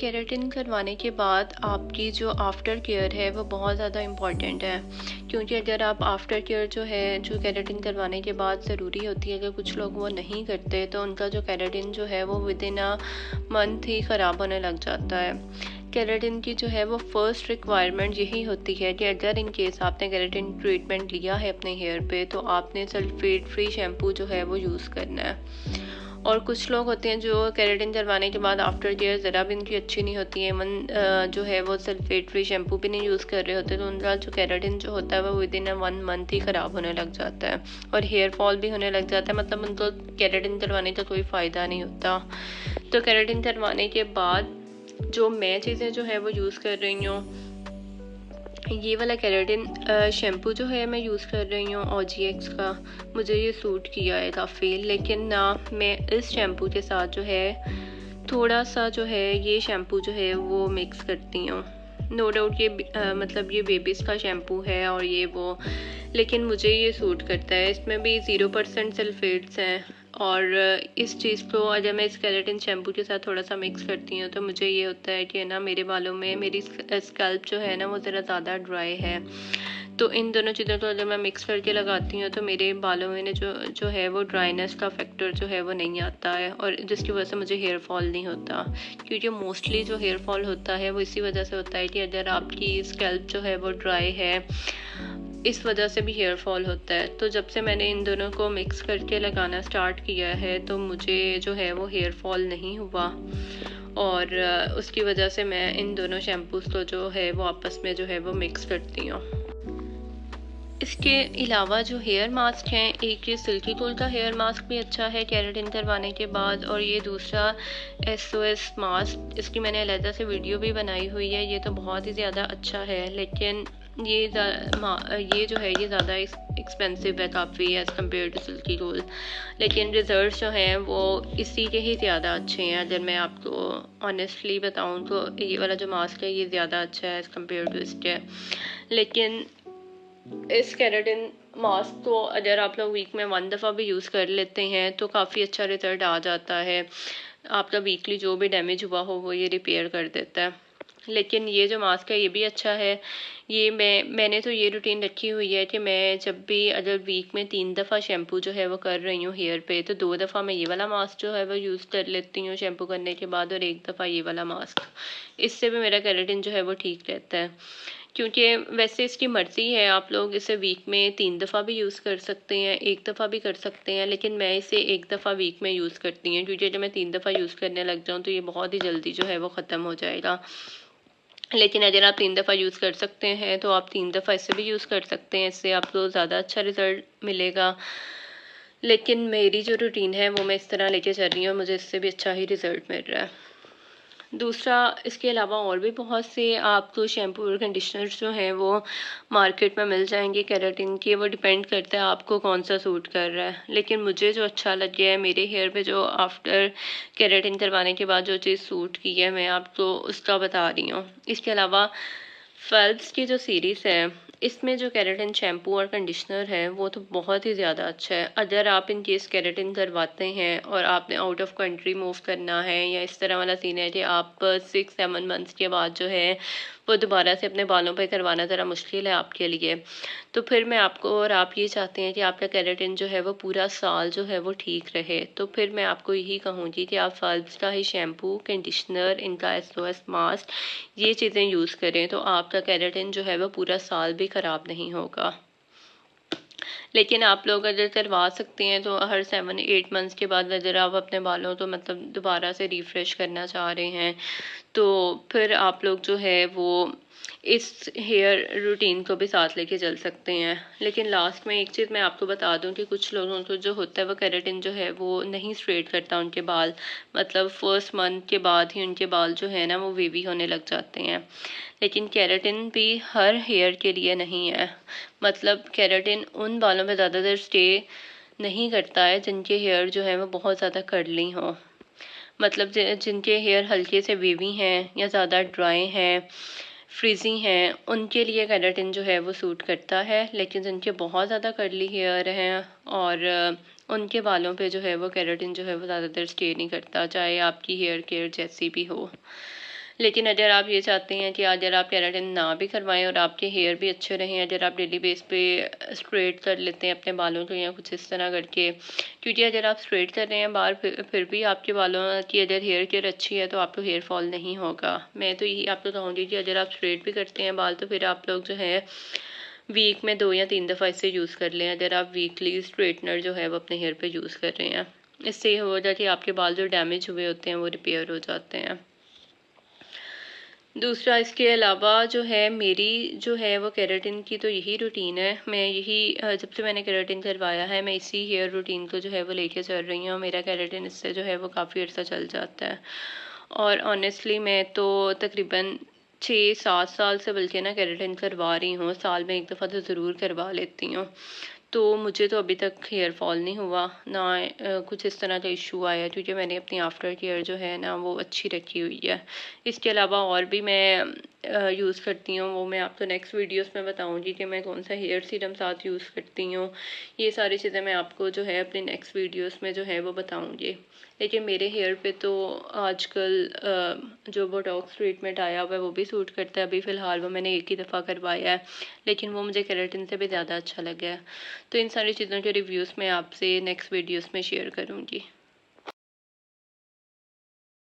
Keratin करवाने के बाद आपकी जो आफ्टर केयर है वो बहुत ज़्यादा इम्पॉर्टेंट है, क्योंकि अगर आप आफ्टर केयर जो है जो केराटिन करवाने के बाद ज़रूरी होती है, अगर कुछ लोग वो नहीं करते तो उनका जो केराटिन जो है वो विद इन अ मंथ ही ख़राब होने लग जाता है। केराटिन की जो है वो फर्स्ट रिक्वायरमेंट यही होती है कि अगर इन केस आपने केराटिन ट्रीटमेंट लिया है अपने हेयर पे तो आपने सल्फेट फ्री शैम्पू जो है वो यूज़ करना है। और कुछ लोग होते हैं जो केराटिन करवाने के बाद आफ्टर केयर ज़रा भी इनकी अच्छी नहीं होती है, जो है वो सल्फेट फ्री शैम्पू भी नहीं यूज़ कर रहे होते, तो उनका जो केराटिन जो होता है वो विद इन 1 मंथ ही ख़राब होने लग जाता है और हेयर फॉल भी होने लग जाता है। मतलब उनको केराटिन करवाने का कोई फ़ायदा नहीं होता। तो केराटिन करवाने के बाद जो मैं चीज़ें जो है वो यूज़ कर रही हूँ, ये वाला केराटिन शैम्पू जो है मैं यूज़ कर रही हूँ OGX का। मुझे ये सूट किया है काफ़ी, लेकिन ना मैं इस शैम्पू के साथ जो है थोड़ा सा जो है ये शैम्पू जो है वो मिक्स करती हूँ। नो डाउट ये मतलब ये बेबीज़ का शैम्पू है और ये वो, लेकिन मुझे ये सूट करता है। इसमें भी 0% सल्फेट्स हैं और इस चीज़ को अगर मैं इस केराटिन शैम्पू के साथ थोड़ा सा मिक्स करती हूँ तो मुझे ये होता है कि ना मेरे बालों में मेरी स्कैल्प जो है ना वो ज़रा ज़्यादा ड्राई है। तो इन दोनों चीज़ों को अगर मैं मिक्स करके लगाती हूँ तो मेरे बालों में जो है वो ड्राइनेस का फैक्टर जो है वो नहीं आता है और जिसकी वजह से मुझे हेयर फॉल नहीं होता। क्योंकि मोस्टली जो हेयर फॉल होता है वो इसी वजह से होता है कि अगर आपकी स्कैल्प जो है वो ड्राई है, इस वजह से भी हेयर फॉल होता है। तो जब से मैंने इन दोनों को मिक्स करके लगाना स्टार्ट किया है तो मुझे जो है वो हेयर फॉल नहीं हुआ और उसकी वजह से मैं इन दोनों शैम्पूज़ को जो है वो आपस में जो है वो मिक्स करती हूँ। इसके अलावा जो हेयर मास्क हैं, एक ये सिल्की कूल का हेयर मास्क भी अच्छा है केराटिन करवाने के बाद, और ये दूसरा SOS मास्क, इसकी मैंने अलग से वीडियो भी बनाई हुई है। ये तो बहुत ही ज़्यादा अच्छा है, लेकिन ये जो है ये ज़्यादा एक्सपेंसिव है काफ़ी as compare to Silky Cool, लेकिन रिजल्ट जो हैं वो इसी के ही ज़्यादा अच्छे हैं। अगर मैं आपको ऑनेस्टली बताऊँ तो ये वाला जो मास्क है ये ज़्यादा अच्छा है एज़ कम्पेयर टू इसके। लेकिन इस केराटिन मास्क को अगर आप लोग वीक में 1 दफ़ा भी यूज़ कर लेते हैं तो काफ़ी अच्छा रिजल्ट आ जाता है। आपका वीकली जो भी डैमेज हुआ हो वो ये रिपेयर कर देता है। लेकिन ये जो मास्क है ये भी अच्छा है। ये मैंने तो ये रूटीन रखी हुई है कि मैं जब भी अगर वीक में 3 दफ़ा शैम्पू जो है वो कर रही हूँ हेयर पे, तो 2 दफ़ा मैं ये वाला मास्क जो है वो यूज़ कर लेती हूँ शैम्पू करने के बाद, और 1 दफ़ा ये वाला मास्क। इससे भी मेरा केराटिन जो है वो ठीक रहता है। क्योंकि वैसे इसकी मर्ज़ी है, आप लोग इसे वीक में 3 दफ़ा भी यूज़ कर सकते हैं, 1 दफ़ा भी कर सकते हैं, लेकिन मैं इसे 1 दफ़ा वीक में यूज़ करती हूँ, क्योंकि जब मैं 3 दफ़ा यूज़ करने लग जाऊँ तो ये बहुत ही जल्दी जो है वो ख़त्म हो जाएगा। लेकिन अगर आप 3 दफ़ा यूज़ कर सकते हैं तो आप 3 दफ़ा इसे भी यूज़ कर सकते हैं, इससे आपको ज़्यादा अच्छा रिज़ल्ट मिलेगा। लेकिन मेरी जो रूटीन है वो मैं इस तरह लेके चल रही हूँ, मुझे इससे भी अच्छा ही रिज़ल्ट मिल रहा है। दूसरा, इसके अलावा और भी बहुत से आपको शैम्पू और कंडीशनर्स जो हैं वो मार्केट में मिल जाएंगे केराटिन के। वो डिपेंड करता है आपको कौन सा सूट कर रहा है, लेकिन मुझे जो अच्छा लग गया है मेरे हेयर पे, जो आफ्टर केराटिन करवाने के बाद जो चीज़ सूट की है, मैं आपको उसका बता रही हूँ। इसके अलावा फेल्प्स की जो सीरीज़ है, इसमें जो केराटिन शैम्पू और कंडीशनर है वो तो बहुत ही ज़्यादा अच्छा है। अगर आप इन केस केराटिन करवाते हैं और आपने आउट ऑफ कंट्री मूव करना है, या इस तरह वाला सीन है कि आप 6-7 मंथ्स के बाद जो है वो दोबारा से अपने बालों पे करवाना ज़रा मुश्किल है आपके लिए, तो फिर मैं आपको, और आप ये चाहते हैं कि आपका केराटिन जो है वो पूरा साल जो है वो ठीक रहे, तो फिर मैं आपको यही कहूँगी कि आप फेल्प्स का ही शैम्पू, कंडीशनर, इनका SOS मास्क, ये चीज़ें यूज़ करें तो आपका केराटिन जो है वो पूरा साल भी ख़राब नहीं होगा। लेकिन आप लोग अगर करवा सकते हैं तो हर 7-8 मंथ्स के बाद अगर आप अपने बालों तो मतलब दोबारा से रिफ़्रेश करना चाह रहे हैं, तो फिर आप लोग जो है वो इस हेयर रूटीन को भी साथ लेके चल सकते हैं। लेकिन लास्ट में एक चीज़ मैं आपको बता दूं कि कुछ लोगों को जो होता है वो केराटिन जो है वो नहीं स्ट्रेट करता उनके बाल, मतलब फर्स्ट मंथ के बाद ही उनके बाल जो है ना वो वेवी होने लग जाते हैं। लेकिन केराटिन भी हर हेयर के लिए नहीं है, मतलब केराटिन उन बालों में ज़्यादा देर स्टे नहीं करता है जिनके हेयर जो है वो बहुत ज़्यादा कर्ली हों। मतलब जिनके हेयर हल्के से वेवी हैं या ज़्यादा ड्राई हैं, फ्रीजी हैं, उनके लिए केराटिन जो है वो सूट करता है। लेकिन जिनके बहुत ज़्यादा कर्ली हेयर हैं और उनके बालों पे जो है वो केराटिन जो है वो ज़्यादा देर स्टे नहीं करता, चाहे आपकी हेयर केयर जैसी भी हो। लेकिन अगर आप ये चाहते हैं कि अगर आप केराटिन ना भी करवाएं और आपके हेयर भी अच्छे रहें, अगर आप डेली बेस पे स्ट्रेट कर लेते हैं अपने बालों को या कुछ इस तरह करके, क्योंकि अगर आप स्ट्रेट कर रहे हैं बाल फिर भी आपके बालों की अगर हेयर केयर अच्छी है तो आपको हेयर फॉल नहीं होगा। मैं तो यही आपको कहूँगी कि अगर आप स्ट्रेट भी करते हैं बाल तो फिर आप लोग जो है वीक में 2 या 3 दफ़ा इसे यूज़ कर लें, अगर आप वीकली स्ट्रेटनर जो है वो अपने हेयर पे यूज़ कर रहे हैं। इससे ये हो जाए कि आपके बाल जो डैमेज हुए होते हैं वो रिपेयर हो जाते हैं। दूसरा इसके अलावा जो है मेरी जो है वो केराटिन की तो यही रूटीन है। मैं यही जब से मैंने केराटिन करवाया है मैं इसी हेयर रूटीन को जो है वो लेके चल रही हूँ। मेरा केराटिन इससे जो है वो काफ़ी अर्सा चल जाता है और ऑनेस्टली मैं तो तकरीबन 6-7 साल से बल्कि ना केराटिन करवा रही हूँ। साल में एक दफ़ा तो ज़रूर करवा लेती हूँ। तो मुझे तो अभी तक हेयर फॉल नहीं हुआ ना कुछ इस तरह का इशू आया, क्योंकि मैंने अपनी आफ्टर केयर जो है ना वो अच्छी रखी हुई है। इसके अलावा और भी मैं यूज़ करती हूँ, वो मैं आपको नेक्स्ट वीडियोस में बताऊँगी कि मैं कौन सा हेयर सीरम साथ यूज़ करती हूँ। ये सारी चीज़ें मैं आपको जो है अपने नेक्स्ट वीडियोस में जो है वो बताऊँगी। लेकिन मेरे हेयर पे तो आजकल जो बोटॉक्स ट्रीटमेंट आया हुआ है वो भी सूट करता है। अभी फ़िलहाल वो मैंने एक ही दफ़ा करवाया है, लेकिन वो मुझे केराटिन से भी ज़्यादा अच्छा लगा है। तो इन सारी चीज़ों के रिव्यूज़ मैं आपसे नेक्स्ट वीडियोस में शेयर करूँगी।